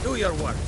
Do your worst.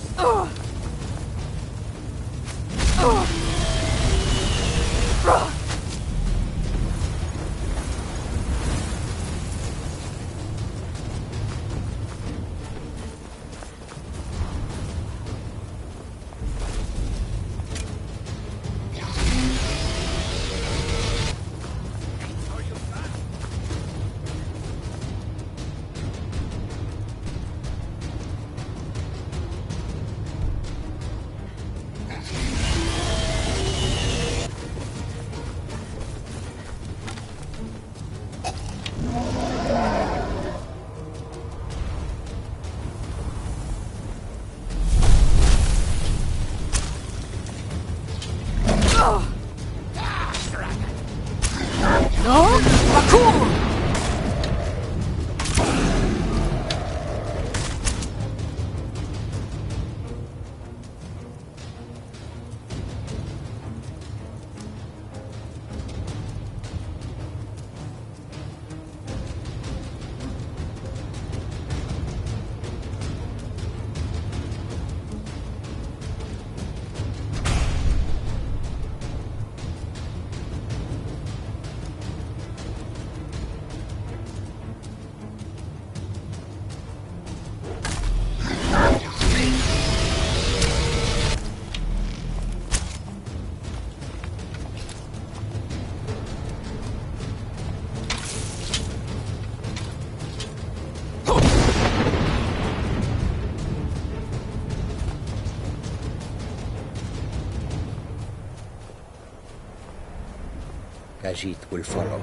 Khajiit will follow.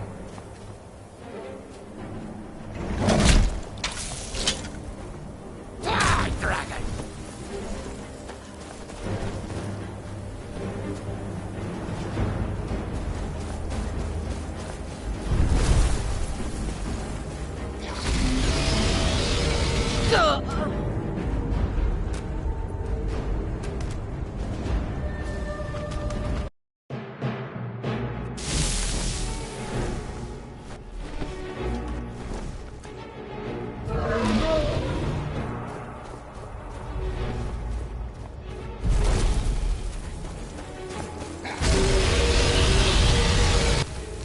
Die, dragon!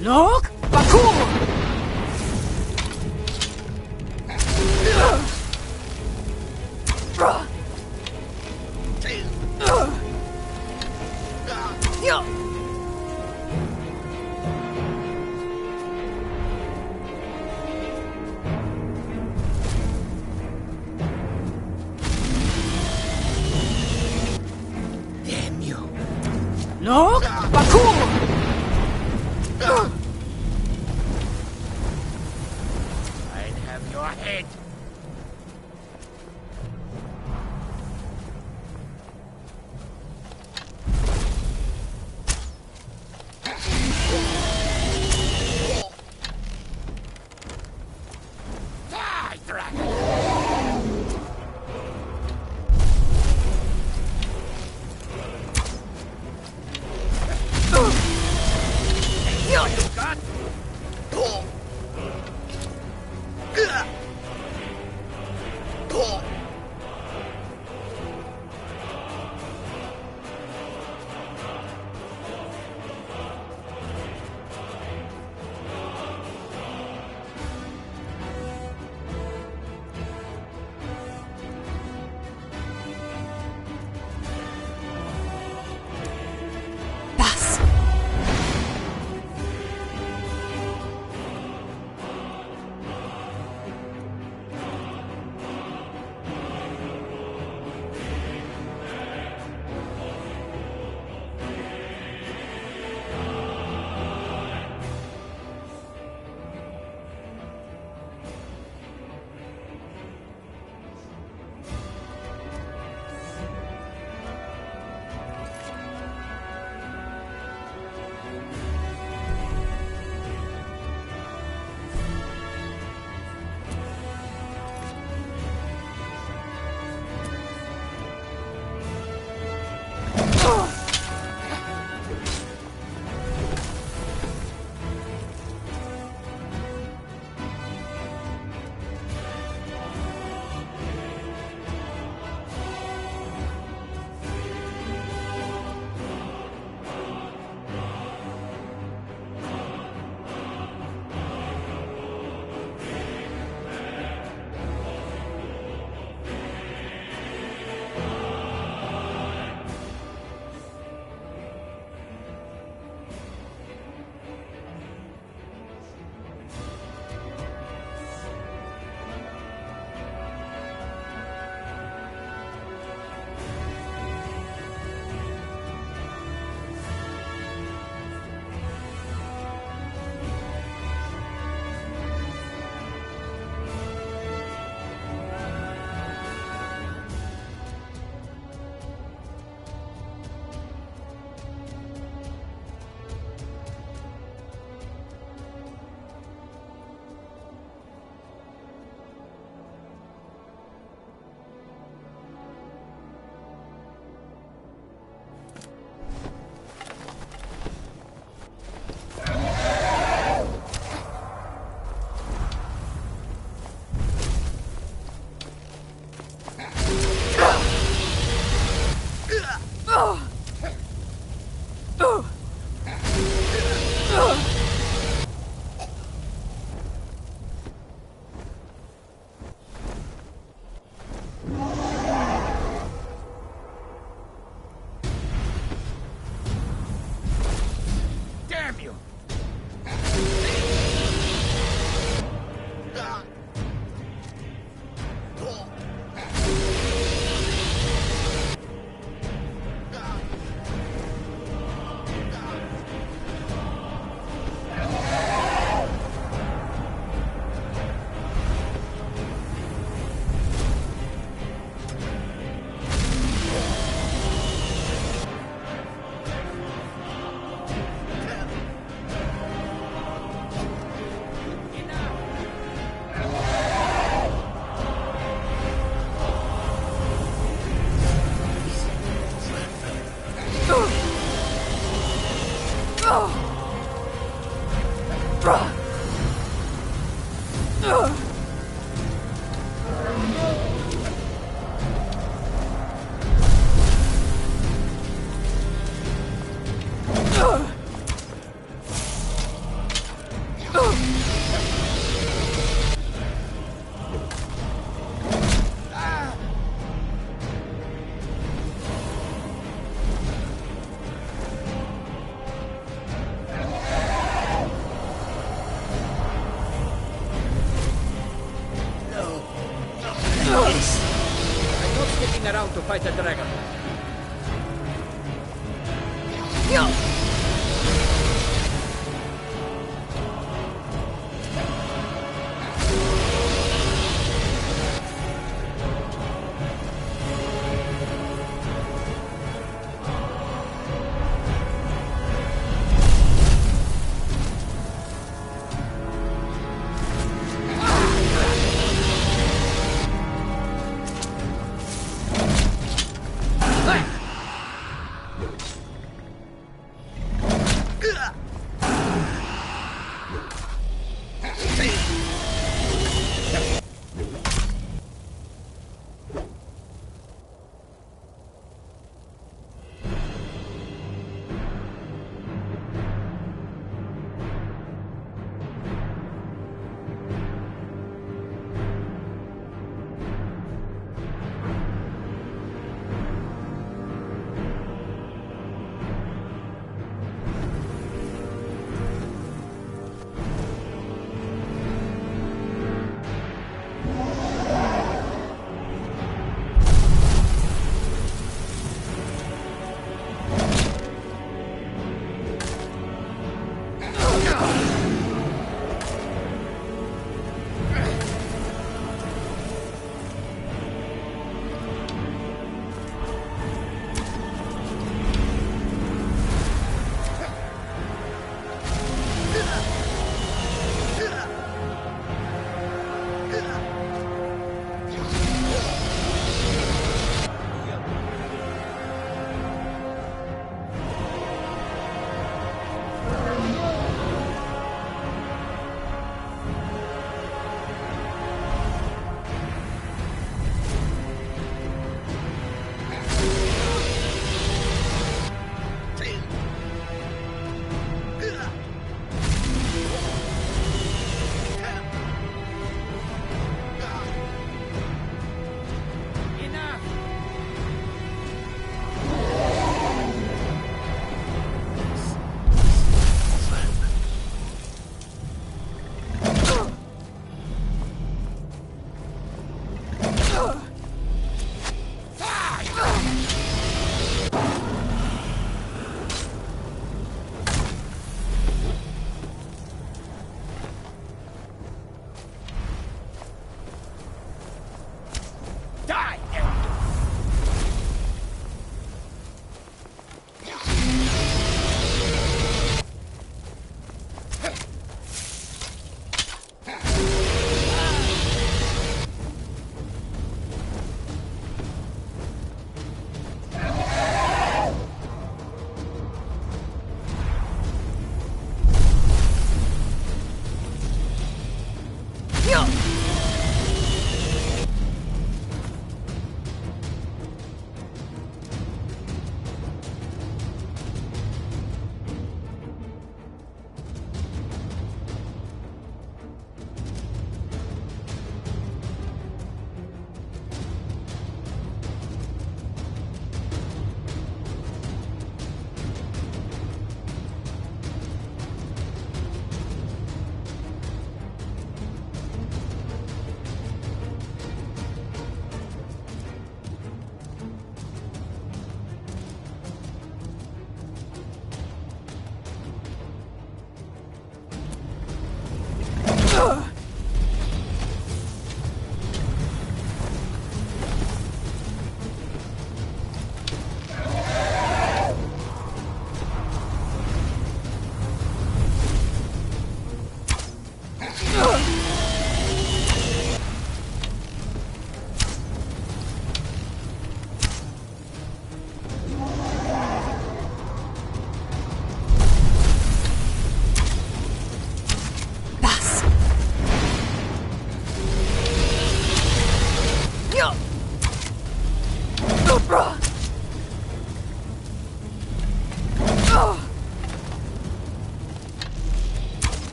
Look! Bakur! Damn you! Look! Bakur! I'd have your head! Die, dragon! You got? around to fight the dragon.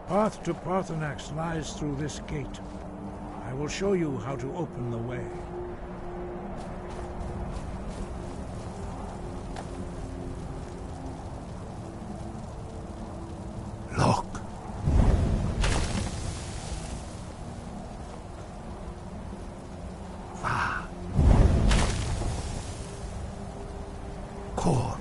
path to Parthenax lies through this gate. I will show you how to open the way. Look. Va. Cor.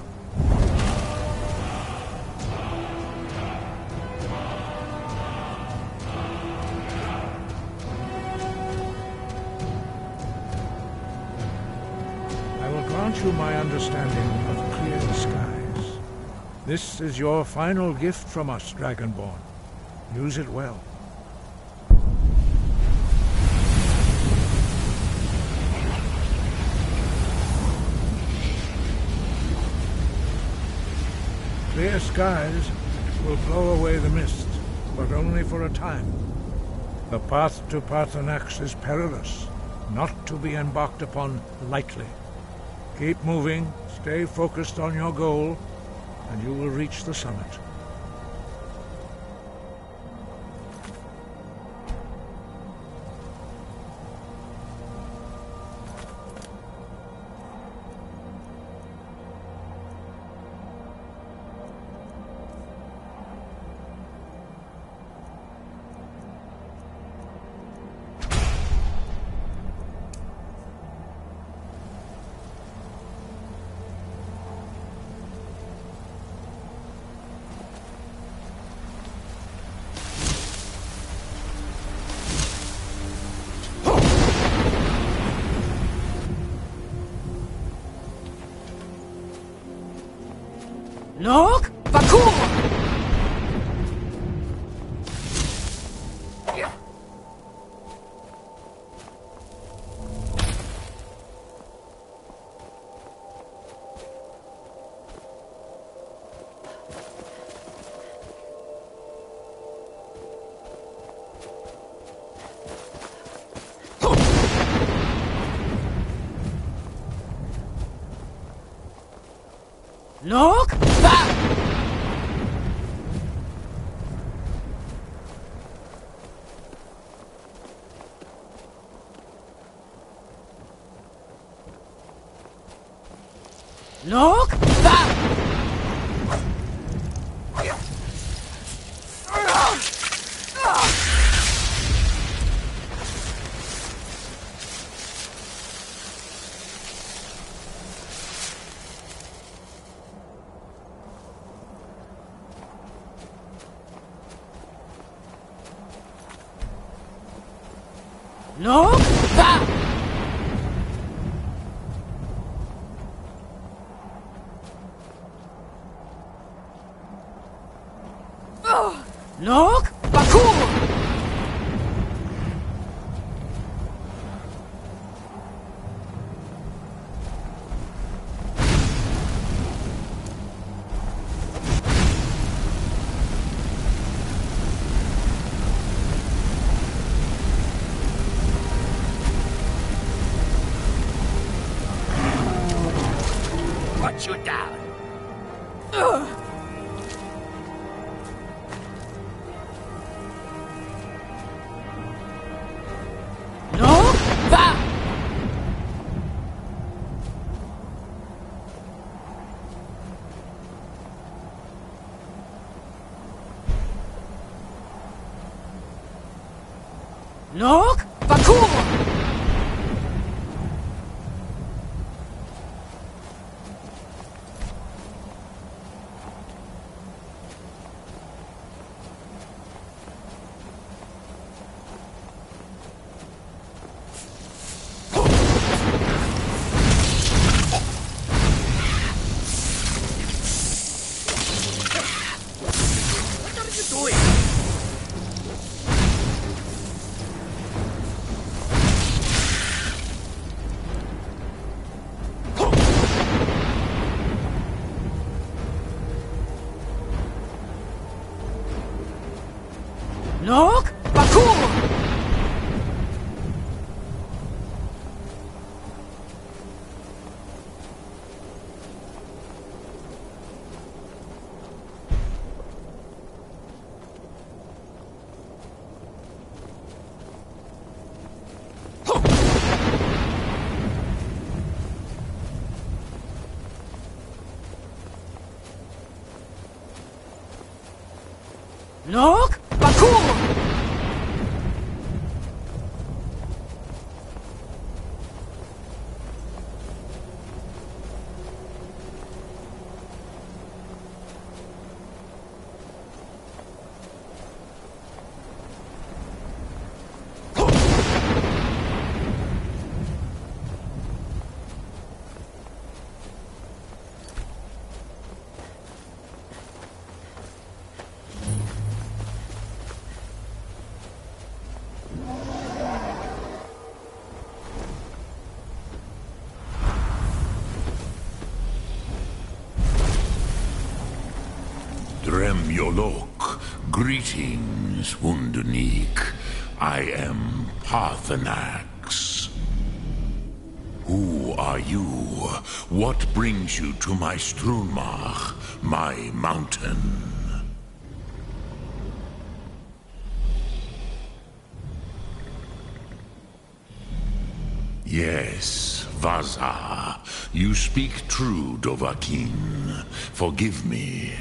I will grant you my understanding of clear skies. This is your final gift from us, Dragonborn. Use it well. Clear skies will blow away the mist, but only for a time. The path to Parthenax is perilous, not to be embarked upon lightly. Keep moving, stay focused on your goal, and you will reach the summit. Look! Bakur! Look! Back! Look! Back! Look! Back! Look! Bakur! Put you down. Look! Back! Look! Bakur! What are you doing? Look! Bakur! Look! Bakur! Drem Yolok, greetings, Wunderneek. I am Parthenax. Who are you? What brings you to my Strunmach, my mountain? Yes, Vaza. You speak true, Dovahkiin. Forgive me.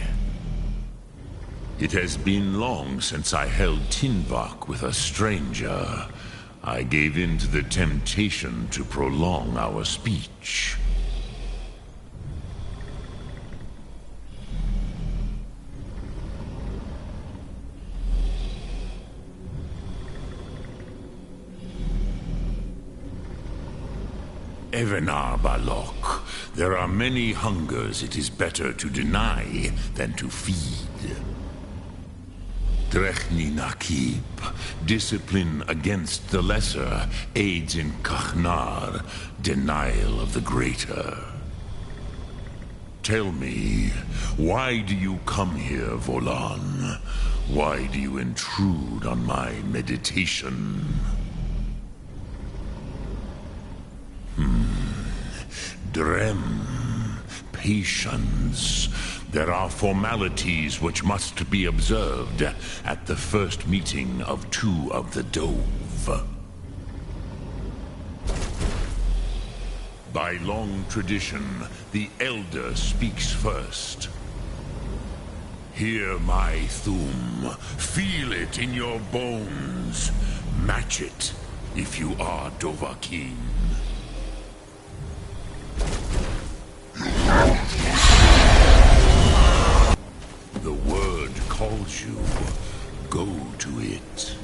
It has been long since I held Tinvak with a stranger. I gave in to the temptation to prolong our speech. Evenar Balok, there are many hungers it is better to deny than to feed. Drechni Nakib, discipline against the lesser aids in Kachnar, denial of the greater. Tell me, why do you come here, Volan? Why do you intrude on my meditation? Drem, patience. There are formalities which must be observed at the first meeting of two of the Dove. By long tradition, the Elder speaks first. Hear my Thum. Feel it in your bones. Match it if you are Dovahkiin. The word calls you. Go to it.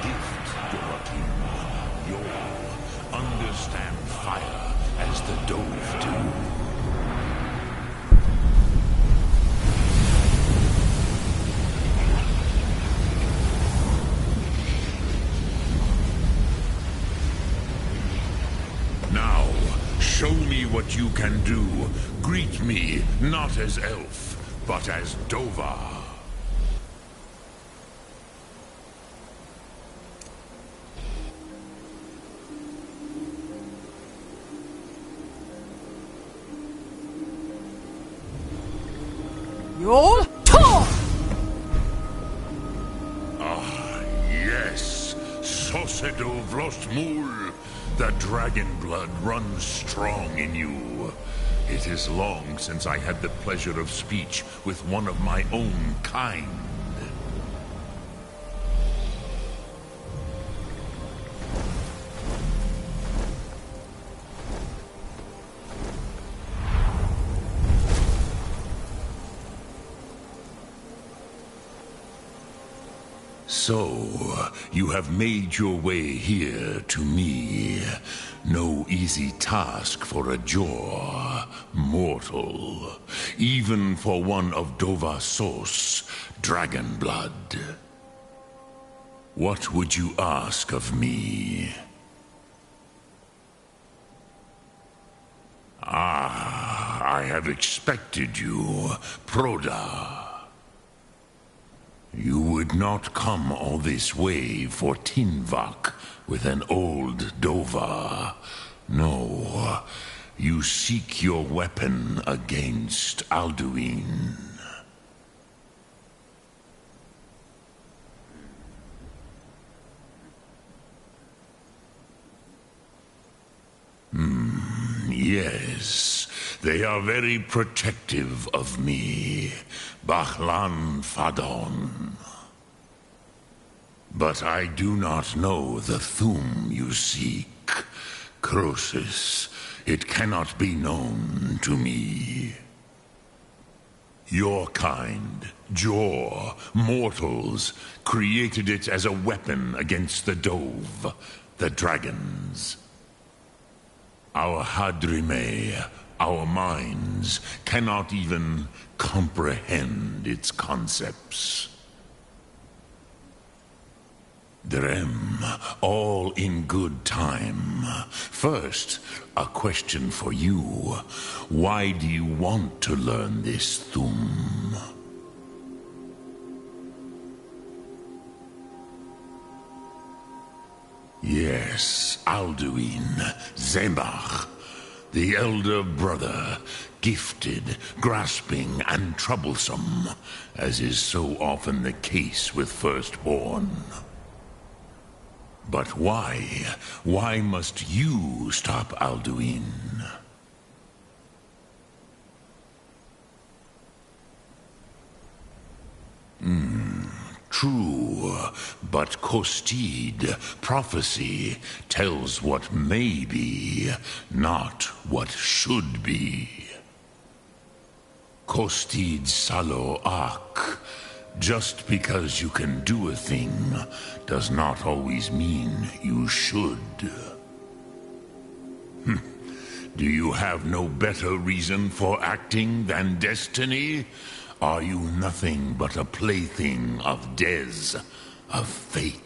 Gift, Dovahkiin. You'll understand fire as the Dove do. Now, show me what you can do. Greet me, not as elf, but as Dova. Yol Tor! Ah, yes. Sosedo Vrostmul. The dragon blood runs strong in you. It is long since I had the pleasure of speech with one of my own kind. So, you have made your way here to me. No easy task for a Jor, mortal. Even for one of Dovasos, dragon blood. What would you ask of me? Ah, I have expected you, Proda. You would not come all this way for Tinvak with an old Dova. No, you seek your weapon against Alduin. Yes, They are very protective of me, Bachlan Fadon. But I do not know the Thum you seek, Croesus. It cannot be known to me. Your kind, Jor, mortals, created it as a weapon against the Dove, the dragons. Our Hadrime, our minds, cannot even comprehend its concepts. Drem, all in good time. First, a question for you. Why do you want to learn this Thum? Yes, Alduin, Zemach, the elder brother, gifted, grasping, and troublesome, as is so often the case with firstborn. But why? Why must you stop Alduin? True, but Kostid, prophecy, tells what may be, not what should be. Kostid Salo Ak. Just because you can do a thing does not always mean you should. Do you have no better reason for acting than destiny? Are you nothing but a plaything of Des, of fate?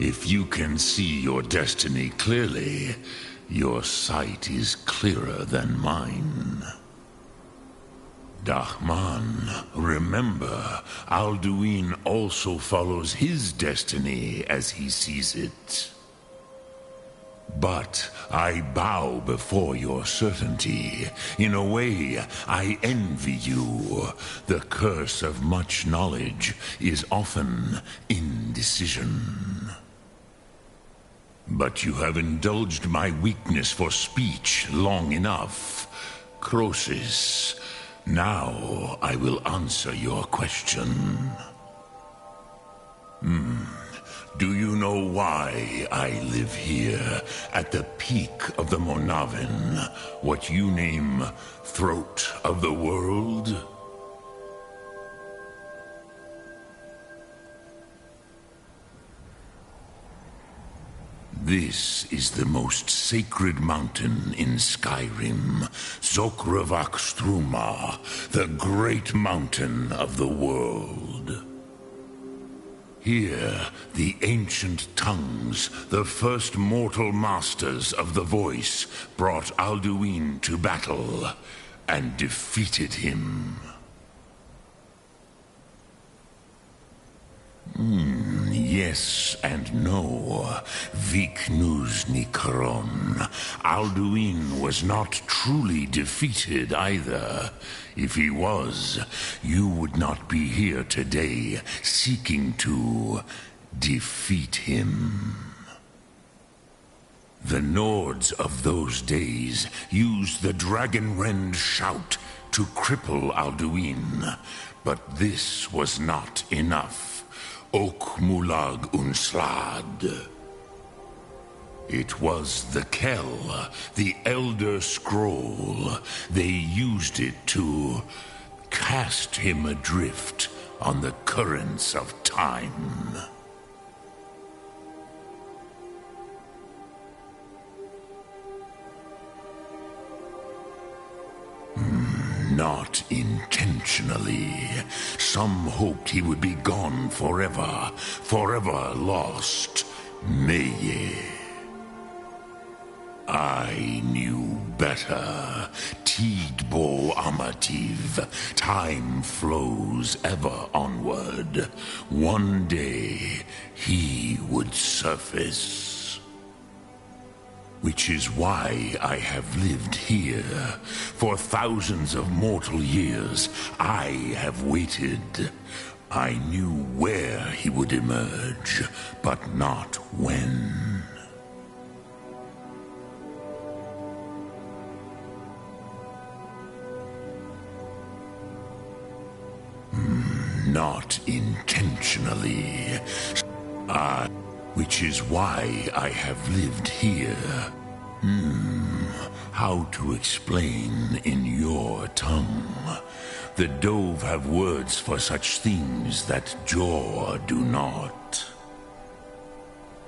If you can see your destiny clearly, your sight is clearer than mine. Dahman, remember, Alduin also follows his destiny as he sees it. But I bow before your certainty. In a way, I envy you. The curse of much knowledge is often indecision. But you have indulged my weakness for speech long enough. Croesus, now I will answer your question. Do you know why I live here, at the peak of the Monavin, what you name Throat of the World? This is the most sacred mountain in Skyrim, Zokravak Struma, the great mountain of the world. Here, the ancient tongues, the first mortal masters of the voice, brought Alduin to battle and defeated him. Yes and no. Viknus Nikron. Alduin was not truly defeated either. If he was, you would not be here today seeking to defeat him. The Nords of those days used the Dragonrend shout to cripple Alduin, but this was not enough. Ok Mulag Unslad. It was the Kell, the Elder Scroll. They used it to cast him adrift on the currents of time. Not intentionally. Some hoped he would be gone forever, forever lost. Meye. I knew better. Tidbo Amativ, time flows ever onward. One day, he would surface. Which is why I have lived here. For thousands of mortal years, I have waited. I knew where he would emerge, but not when. Not intentionally. Which is why I have lived here. How to explain in your tongue? The Dove have words for such things that Jor do not.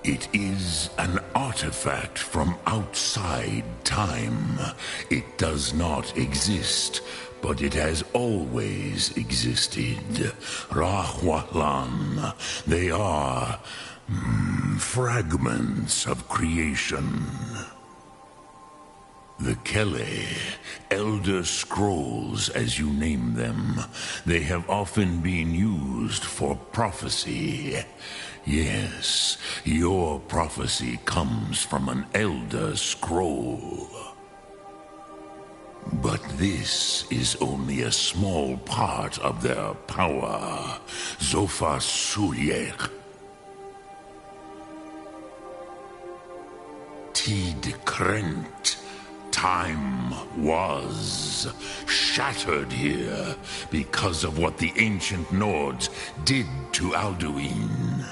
It is an artifact from outside time. It does not exist, but it has always existed. Rahwalan. They are fragments of creation. The Kele, Elder Scrolls as you name them, they have often been used for prophecy. Yes, your prophecy comes from an Elder Scroll. But this is only a small part of their power. Zofa Sulyek. Tid Krent. Time was shattered here because of what the ancient Nords did to Alduin.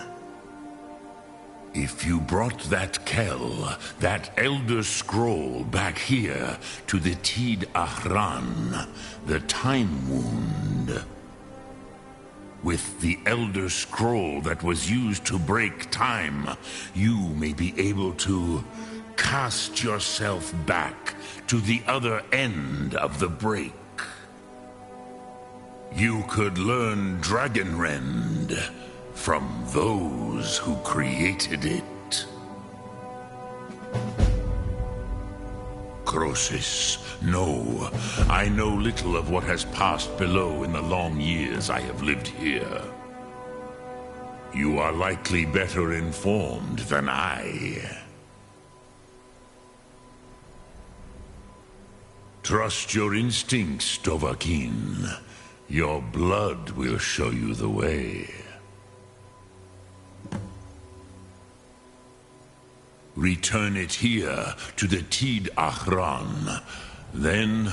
If you brought that Kel, that Elder Scroll, back here to the Tid Ahran, the Time Wound, with the Elder Scroll that was used to break time, you may be able to cast yourself back to the other end of the break. You could learn Dragonrend from those who created it. Crosis, no, I know little of what has passed below in the long years I have lived here. You are likely better informed than I. Trust your instincts, Dovahkiin. Your blood will show you the way. Return it here to the Tid Ahran. Then,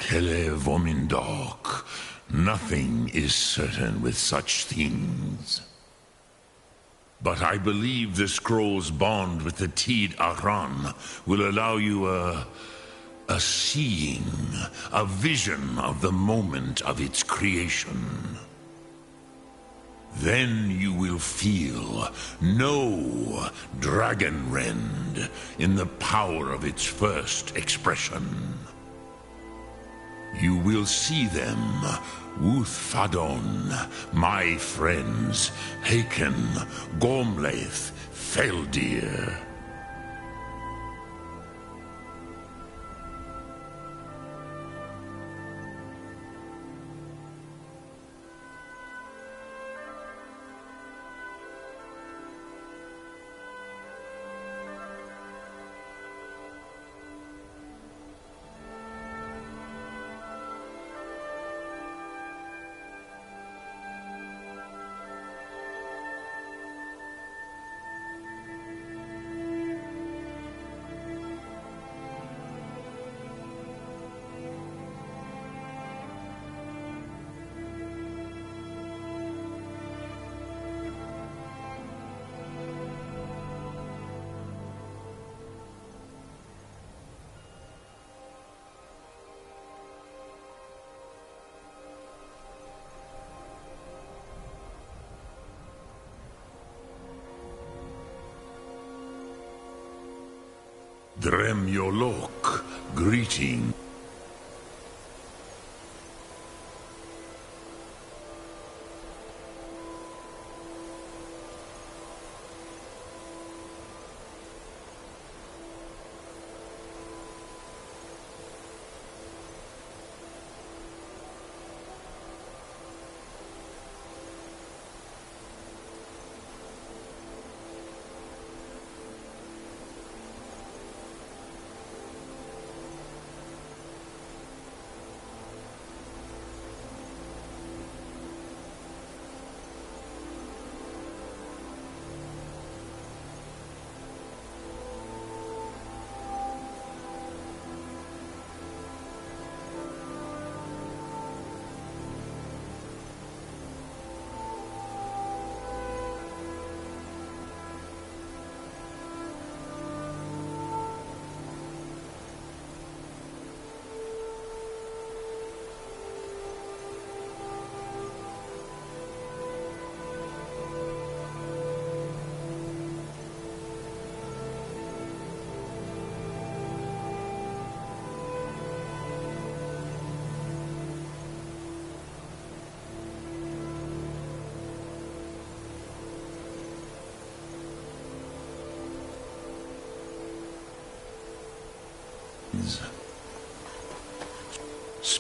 Kele Vomindok. Nothing is certain with such things. But I believe the scroll's bond with the Tid Ahran will allow you a seeing, a vision of the moment of its creation. Then you will feel, know Dragonrend in the power of its first expression. You will see them, Wuthfadon, my friends, Haken, Gormlaith, Feldir. Dremyolok, greeting.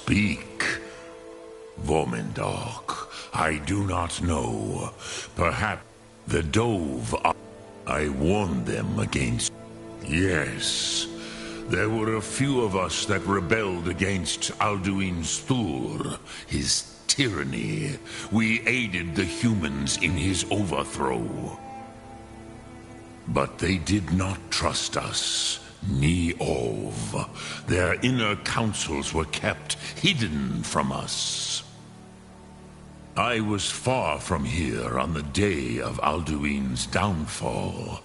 Speak. Vormendok, I do not know. Perhaps the Dove... I warned them against... Yes, there were a few of us that rebelled against Alduin Stur, his tyranny. We aided the humans in his overthrow. But they did not trust us, ni Ov. Their inner counsels were kept hidden from us. I was far from here on the day of Alduin's downfall,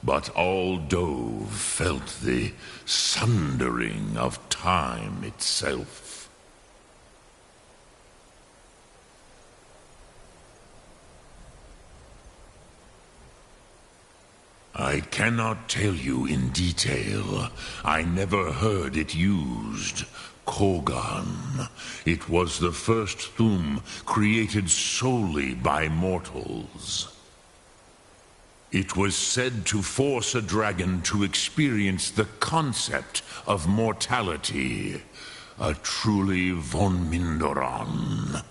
but all Dove felt the sundering of time itself. I cannot tell you in detail. I never heard it used. Kogan. It was the first Thum created solely by mortals. It was said to force a dragon to experience the concept of mortality. A truly von Mindoran.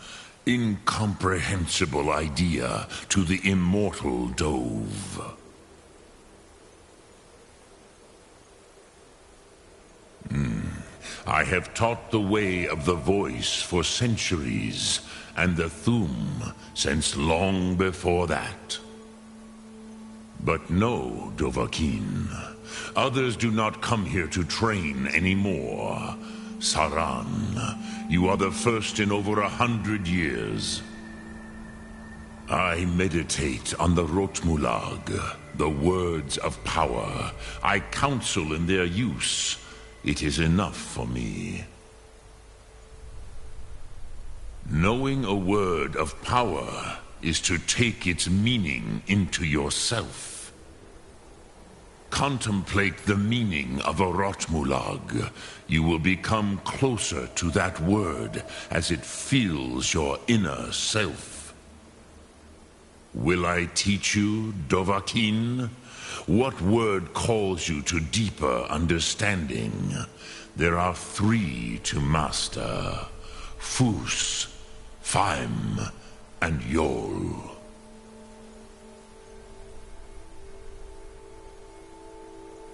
Incomprehensible idea to the immortal Dove. I have taught the way of the voice for centuries, and the Thum since long before that. But no, Dovahkiin. Others do not come here to train anymore. Saran, you are the first in over 100 years. I meditate on the Rotmulag, the words of power. I counsel in their use. It is enough for me. Knowing a word of power is to take its meaning into yourself. Contemplate the meaning of a Rotmulag. You will become closer to that word as it fills your inner self. Will I teach you, Dovahkiin? What word calls you to deeper understanding? There are 3 to master. Fus, Faim, and Yol.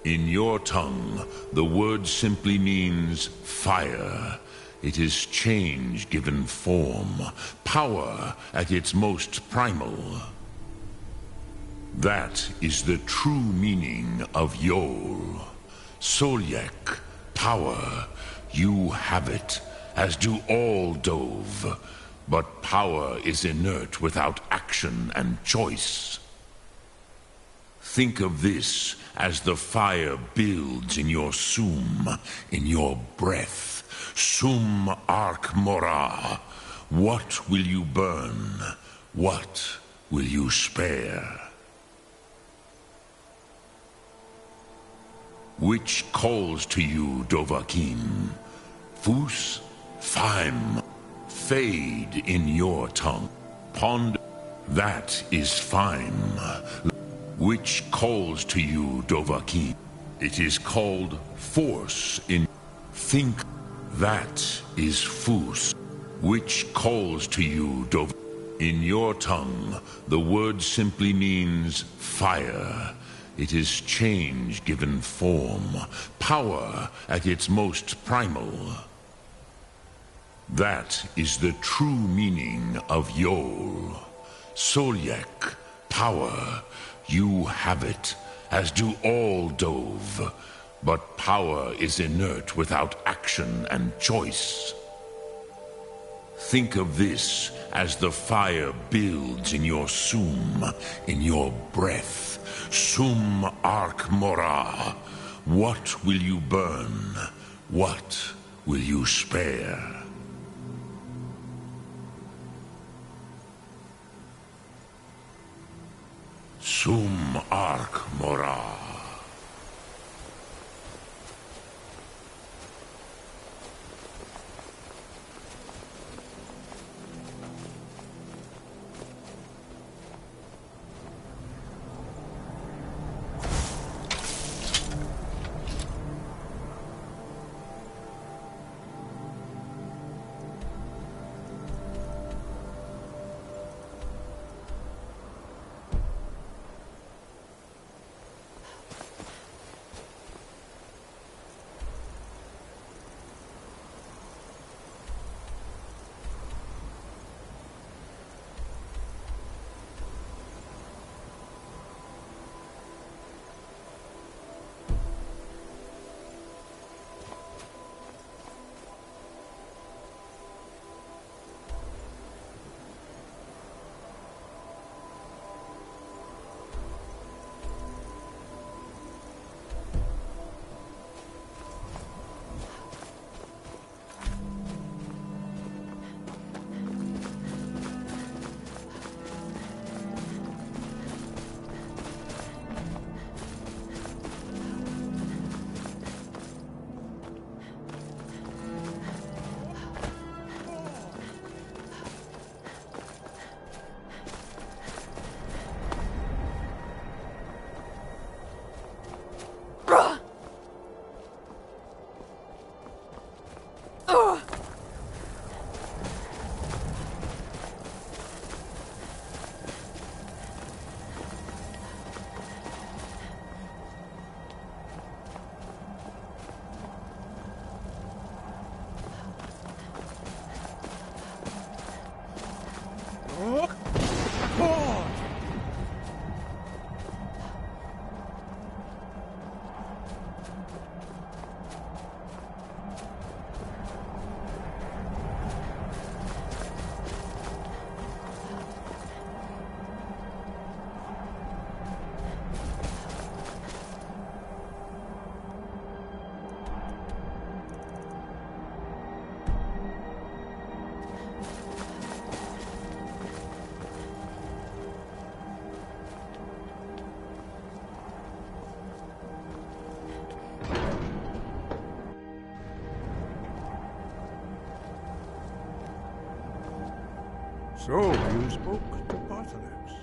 In your tongue, the word simply means fire. It is change given form, power at its most primal. That is the true meaning of Yol. Solyek, power. You have it, as do all Dove. But power is inert without action and choice. Think of this as the fire builds in your sum, in your breath. Sum Ark Mora. What will you burn? What will you spare? Which calls to you, Dovahkiin? Fus, Faim, fade in your tongue. Pond, that is Faim. Which calls to you, Dovahkiin? It is called force in... Think, that is Fus. Which calls to you, Dovahkiin? In your tongue, the word simply means fire. It is change given form, power at its most primal. That is the true meaning of Yol. Solyek, power. You have it, as do all Dove. But power is inert without action and choice. Think of this as the fire builds in your sum, in your breath. Sum Ark Mora. What will you burn? What will you spare? Sum Ark Mora. So, you spoke to Paarthurnax.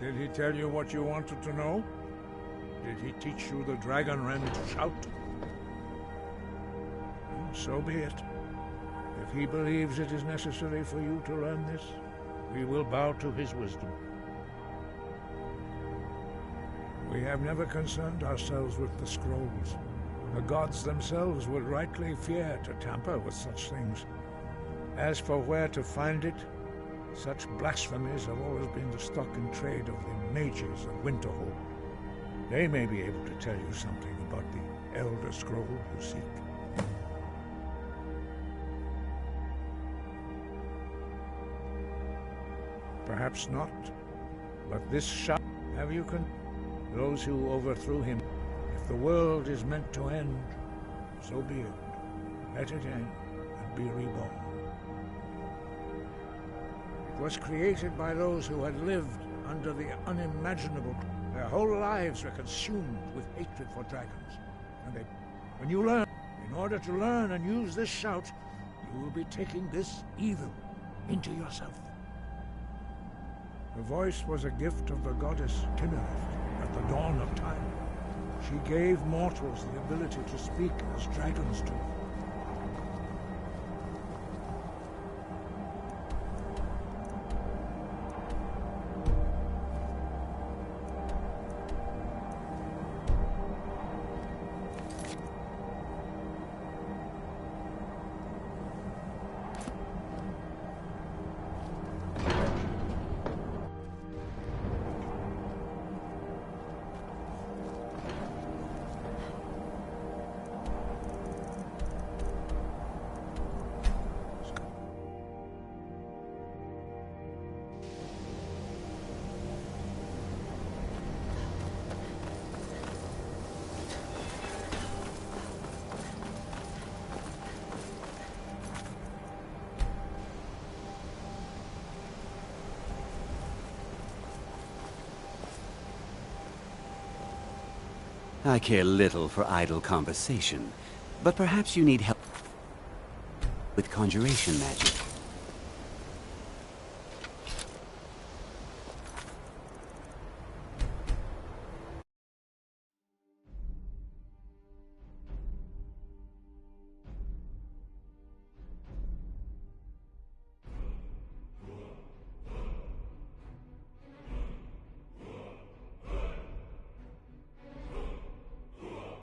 Did he tell you what you wanted to know? Did he teach you the dragon wren to shout? So be it. If he believes it is necessary for you to learn this, we will bow to his wisdom. We have never concerned ourselves with the scrolls. The gods themselves would rightly fear to tamper with such things. As for where to find it, such blasphemies have always been the stock in trade of the mages of Winterhold. They may be able to tell you something about the Elder Scroll you seek. Perhaps not, but this shall have you those who overthrew him. If the world is meant to end, so be it. Let it end and be reborn. It was created by those who had lived under the unimaginable. Their whole lives were consumed with hatred for dragons. And when you learn, in order to learn and use this shout, you will be taking this evil into yourself. The voice was a gift of the goddess Timireth at the dawn of time. She gave mortals the ability to speak as dragons do. I care little for idle conversation, but perhaps you need help with conjuration magic.